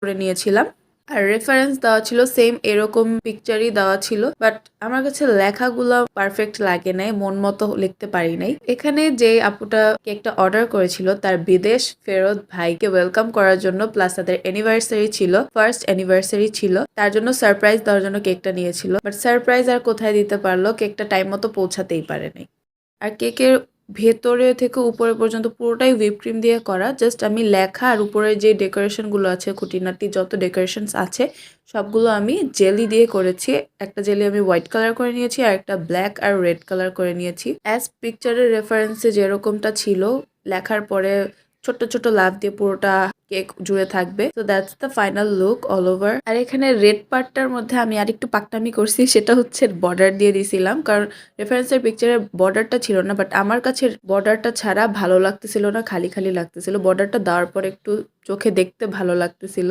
করে নিয়েছিলাম। আর রেফারেন্স দেওয়া ছিল সেম এরকম পিকচারই দেওয়া ছিল, বাট আমার কাছে লেখাগুলো পারফেক্ট লাগে নাই, মন মতো লিখতে পারি নাই। এখানে যে আপুটা কেকটা অর্ডার করেছিল তার বিদেশ ফেরত ভাইকে ওয়েলকাম করার জন্য, প্লাস তাদের অ্যানিভার্সারি ছিল, ফার্স্ট অ্যানিভার্সারি ছিল, তার জন্য সারপ্রাইজ দেওয়ার জন্য কেকটা নিয়েছিল। বাট সারপ্রাইজ আর কোথায় দিতে পারলো, কেকটা টাইম মতো পৌঁছাতেই পারেনি। আর কেকের ভেতরে থেকে উপরে পর্যন্ত পুরোটাই হুইপ ক্রিম দিয়ে করা। জাস্ট আমি লেখা আর উপরে যে ডেকোরেশনগুলো আছে, খুঁটিনাটি যত ডেকোরেশনস আছে সবগুলো আমি জেলি দিয়ে করেছি। একটা জেলি আমি হোয়াইট কালার করে নিয়েছি আর একটা ব্ল্যাক আর রেড কালার করে নিয়েছি। অ্যাজ পিকচারের রেফারেন্সে যেরকমটা ছিল, লেখার পরে ছোট ছোট লাভ দিয়ে পুরোটা কেক জুড়ে থাকবে। তো that's the final look all over. আর এখানে রেড পার্টটার মধ্যে আমি আরেকটু পাকনামি করছি, সেটা হচ্ছে বর্ডার দিয়ে দিয়েছিলাম, কারণ রেফারেন্সের পিকচারের বর্ডারটা ছিল না, বাট আমার কাছে বর্ডারটা ছাড়া ভালো লাগতেছিল না, খালি খালি লাগতেছিল। বর্ডারটা দেওয়ার পর একটু চোখে দেখতে ভালো লাগতেছিল।